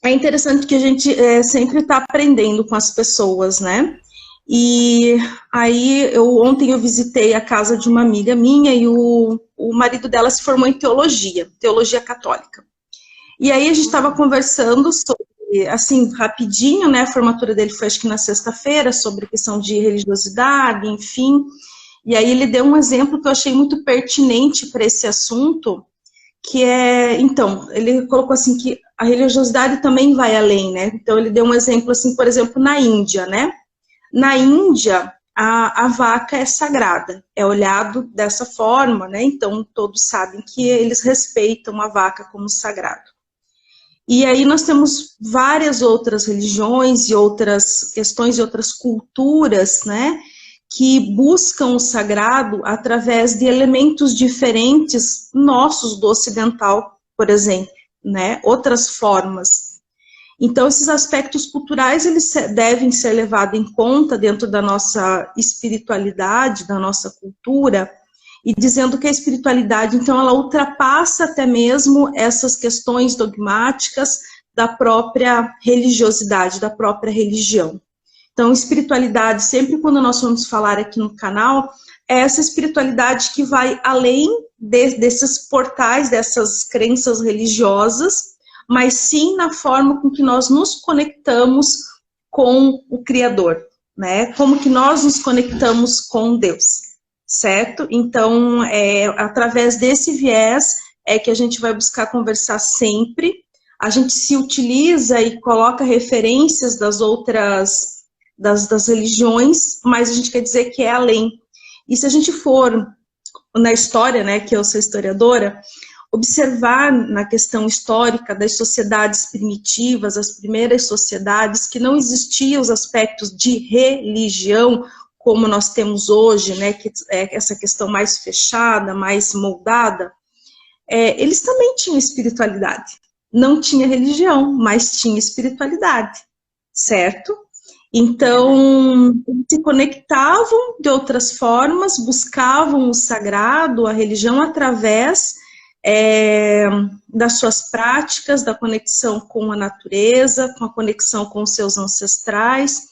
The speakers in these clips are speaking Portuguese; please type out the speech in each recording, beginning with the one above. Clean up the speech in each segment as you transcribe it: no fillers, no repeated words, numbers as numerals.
É interessante que a gente sempre está aprendendo com as pessoas, né? E aí, ontem eu visitei a casa de uma amiga minha e o marido dela se formou em teologia católica. E aí a gente estava conversando sobre, assim, rapidinho, né? A formatura dele foi acho que na sexta-feira, sobre questão de religiosidade, enfim. E aí ele deu um exemplo que eu achei muito pertinente para esse assunto, que é, então, ele colocou assim que a religiosidade também vai além, né? Então ele deu um exemplo assim, por exemplo, na Índia, né? Na Índia, a vaca é sagrada, é olhado dessa forma, né? Então todos sabem que eles respeitam a vaca como sagrado. E aí nós temos várias outras religiões e outras questões e outras culturas, né, que buscam o sagrado através de elementos diferentes nossos do ocidental, por exemplo, né, outras formas. Então esses aspectos culturais eles devem ser levados em conta dentro da nossa espiritualidade, da nossa cultura, e dizendo que a espiritualidade, então, ela ultrapassa até mesmo essas questões dogmáticas da própria religiosidade, da própria religião. Então, espiritualidade, sempre quando nós vamos falar aqui no canal, é essa espiritualidade que vai além desses portais, dessas crenças religiosas, mas sim na forma com que nós nos conectamos com o Criador, né? Como que nós nos conectamos com Deus. Certo? Então, através desse viés é que a gente vai buscar conversar sempre. A gente se utiliza e coloca referências das outras, das religiões, mas a gente quer dizer que é além. E se a gente for na história, né, que eu sou historiadora, observar na questão histórica das sociedades primitivas, as primeiras sociedades, que não existiam os aspectos de religião, como nós temos hoje, né, que é essa questão mais fechada, mais moldada, eles também tinham espiritualidade. Não tinha religião, mas tinha espiritualidade, certo? Então, eles se conectavam de outras formas, buscavam o sagrado, a religião, através das suas práticas, da conexão com a natureza, com a conexão com os seus ancestrais.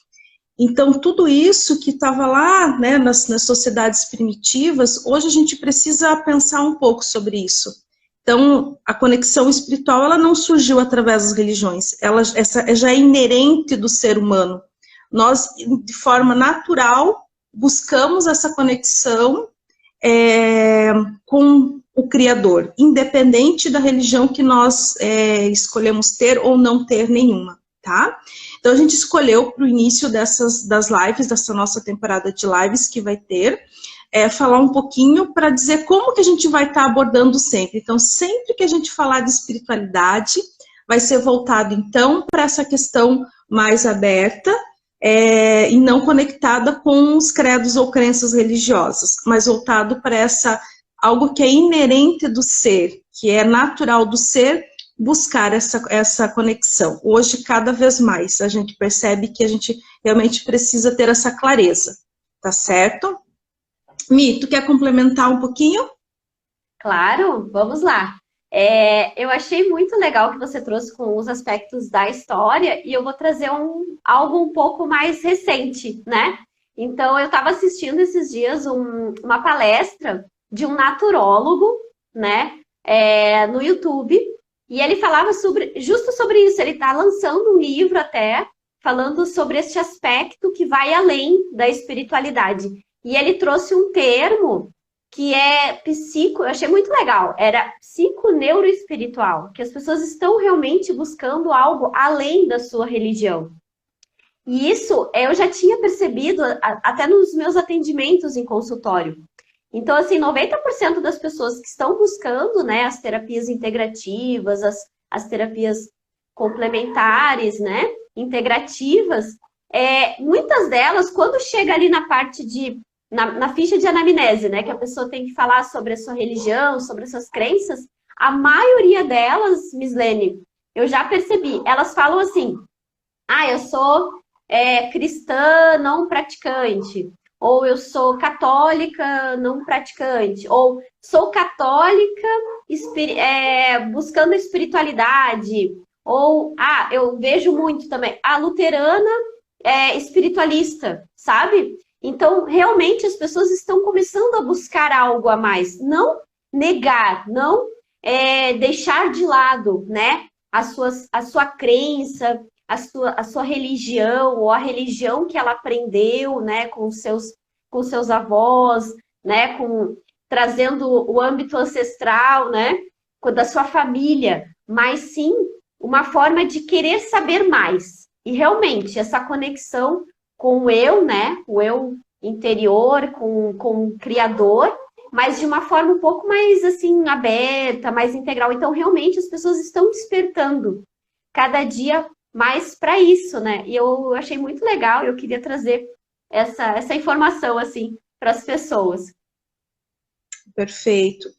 Então, tudo isso que estava lá, né, nas sociedades primitivas, hoje a gente precisa pensar um pouco sobre isso. Então, a conexão espiritual, ela não surgiu através das religiões, essa já é inerente do ser humano. Nós, de forma natural, buscamos essa conexão com o Criador, independente da religião que nós escolhemos ter ou não ter nenhuma, tá? Então, a gente escolheu para o início das lives, dessa nossa temporada de lives que vai ter, falar um pouquinho para dizer como que a gente vai estar abordando sempre. Então, sempre que a gente falar de espiritualidade, vai ser voltado, então, para essa questão mais aberta e não conectada com os credos ou crenças religiosas, mas voltado para algo que é inerente do ser, que é natural do ser, buscar essa conexão. Hoje, cada vez mais, a gente percebe que a gente realmente precisa ter essa clareza, tá certo? Mi, tu quer complementar um pouquinho? Claro, vamos lá. Eu achei muito legal que você trouxe com os aspectos da história e eu vou trazer algo um pouco mais recente, né? Então, eu estava assistindo esses dias uma palestra de um naturólogo, né, no YouTube, e ele falava justo sobre isso. Ele está lançando um livro até, falando sobre este aspecto que vai além da espiritualidade. E ele trouxe um termo que é eu achei muito legal, era psiconeuroespiritual, que as pessoas estão realmente buscando algo além da sua religião. E isso eu já tinha percebido até nos meus atendimentos em consultório. Então, assim, 90% das pessoas que estão buscando, né, as terapias integrativas, as terapias complementares, né, integrativas, muitas delas, quando chega ali na parte na ficha de anamnese, né, que a pessoa tem que falar sobre a sua religião, sobre as suas crenças, a maioria delas, Mislene, eu já percebi, elas falam assim, eu sou cristã não praticante, ou eu sou católica não praticante, ou sou católica buscando espiritualidade, Ou, eu vejo muito também, a luterana é espiritualista, sabe? Então, realmente, as pessoas estão começando a buscar algo a mais. Não negar, não deixar de lado, né? A sua crença, a sua religião, ou a religião que ela aprendeu, né? Com seus avós, né? Trazendo o âmbito ancestral, né? Da sua família. Mas sim, uma forma de querer saber mais. E realmente, essa conexão com o eu, né? O eu interior, com o criador, mas de uma forma um pouco mais, assim, aberta, mais integral. Então, realmente, as pessoas estão despertando cada dia mais para isso, né? E eu achei muito legal, eu queria trazer essa informação, assim, para as pessoas. Perfeito.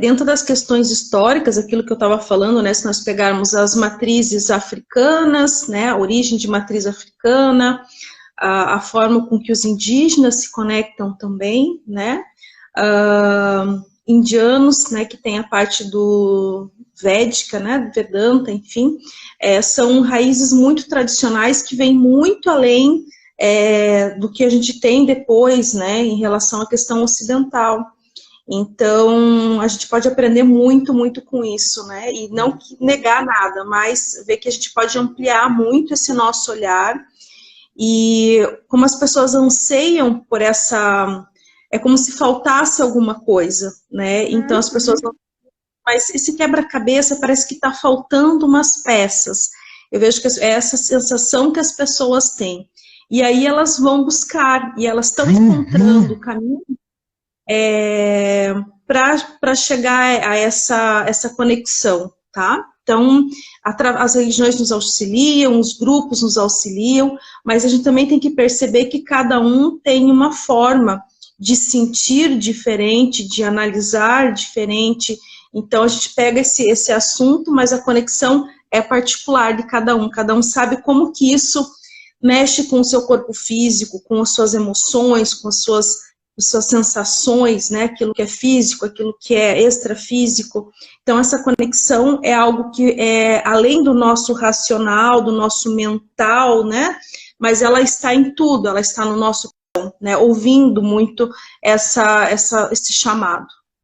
Dentro das questões históricas, aquilo que eu estava falando, né, se nós pegarmos as matrizes africanas, né, a origem de matriz africana, a forma com que os indígenas se conectam também, né, indianos, né, que tem a parte do Védica, né, do Vedanta, enfim, são raízes muito tradicionais que vêm muito além do que a gente tem depois, né, em relação à questão ocidental. Então, a gente pode aprender muito, muito com isso, né? E não negar nada, mas ver que a gente pode ampliar muito esse nosso olhar. E como as pessoas anseiam por essa... É como se faltasse alguma coisa, né? Então, as pessoas não... Mas esse quebra-cabeça parece que está faltando umas peças. Eu vejo que é essa sensação que as pessoas têm. E aí elas vão buscar, e elas estão encontrando o caminho para chegar a essa conexão, tá? Então, as religiões nos auxiliam, os grupos nos auxiliam, mas a gente também tem que perceber que cada um tem uma forma de sentir diferente, de analisar diferente. Então, a gente pega esse assunto, mas a conexão é particular de cada um sabe como que isso mexe com o seu corpo físico, com as suas emoções, com as suas sensações, né, aquilo que é físico, aquilo que é extrafísico. Então, essa conexão é algo que é além do nosso racional, do nosso mental, né, mas ela está em tudo, ela está no nosso coração, né, ouvindo muito esse chamado.